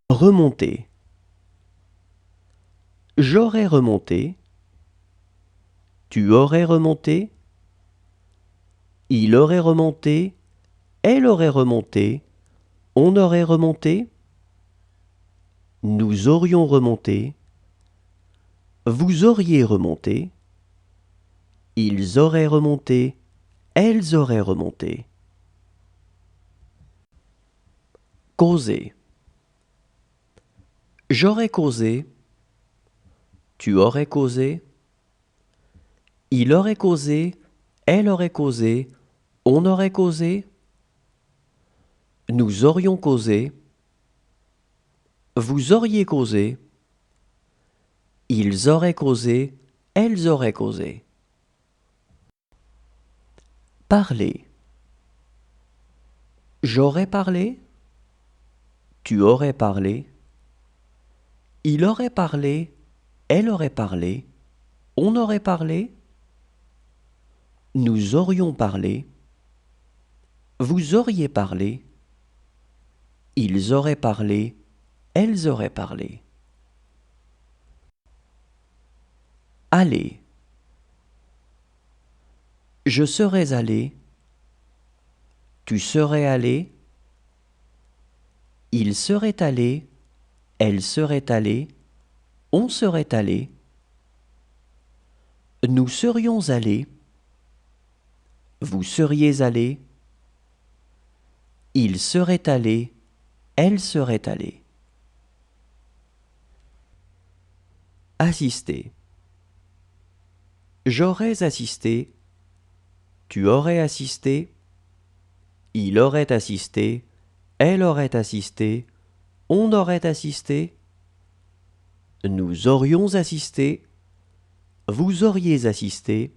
Remonter. J'aurais remonté. Tu aurais remonté. Il aurait remonté. Elle aurait remonté. On aurait remonté. Nous aurions remonté. Vous auriez remonté. Ils auraient remonté. Elles auraient remonté. Causer. J'aurais causé. Tu aurais causé. Il aurait causé. Elle aurait causé. On aurait causé. Nous aurions causé. Vous auriez causé. Ils auraient causé. Elles auraient causé. Parler. J'aurais parlé. Tu aurais parlé. Il aurait parlé. Elle aurait parlé. On aurait parlé. Nous aurions parlé. Vous auriez parlé. Ils auraient parlé. Elles auraient parlé. Aller. Je serais allé. Tu serais allé. Il serait allé. Elle serait allée. On serait allé. Nous serions allés. Vous seriez allé. Il serait allé. Elle serait allée. Assister. J'aurais assisté. Tu aurais assisté. Il aurait assisté. Elle aurait assisté. On aurait assisté. Nous aurions assisté. Vous auriez assisté.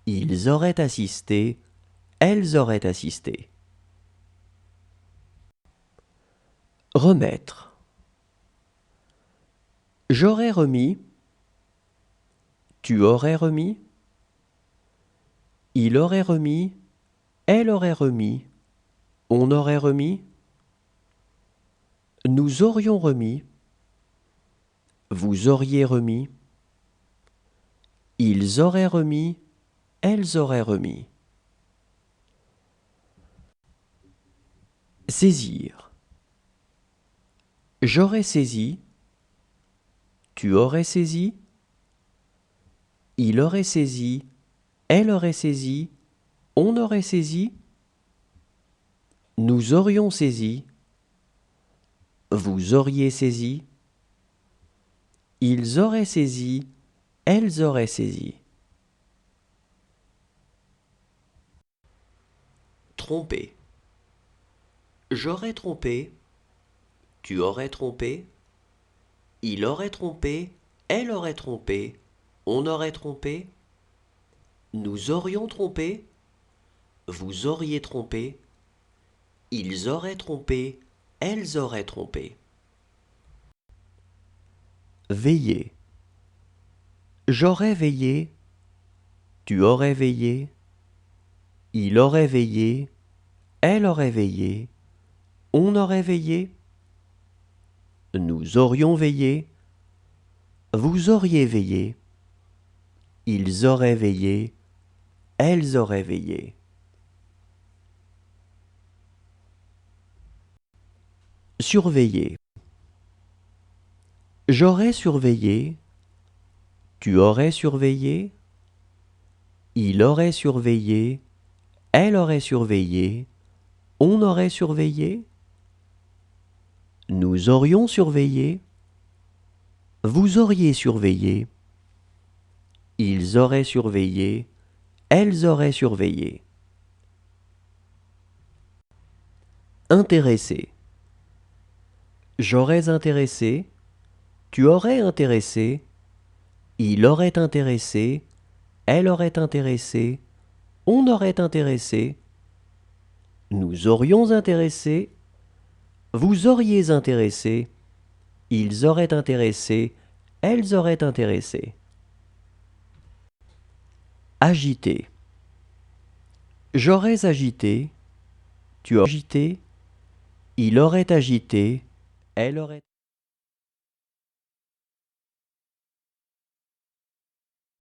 Ils auraient assisté. Elles auraient assisté. Remettre. J'aurais remis. Tu aurais remis. Il aurait remis. Elle aurait remis. On aurait remis. Nous aurions remis. Vous auriez remis. Ils auraient remis. Elles auraient remis. Saisir. J'aurais saisi. Tu aurais saisi. Il aurait saisi. Elle aurait saisi. On aurait saisi. Nous aurions saisi. Vous auriez saisi. Ils auraient saisi. Elles auraient saisi. Tromper. J'aurais trompé. Tu aurais trompé. Il aurait trompé. Elle aurait trompé. On aurait trompé. Nous aurions trompé. Vous auriez trompé. Ils auraient trompé. Elles auraient trompé. Veiller. J'aurais veillé. Tu aurais veillé. Il aurait veillé. Elle aurait veillé. On aurait veillé. Nous aurions veillé. Vous auriez veillé. Ils auraient veillé. Elles auraient veillé. Surveiller. J'aurais surveillé. Tu aurais surveillé. Il aurait surveillé. Elle aurait surveillé. On aurait surveillé. Nous aurions surveillé. Vous auriez surveillé. Ils auraient surveillé. Elles auraient surveillé. Intéresser. J'aurais intéressé. Tu aurais intéressé. Il aurait intéressé. Elle aurait intéressé. On aurait intéressé. Nous aurions intéressé. Vous auriez intéressé. Ils auraient intéressé. Elles auraient intéressé. Agiter. J'aurais agité. Tu aurais agité. Il aurait agité. elle aurait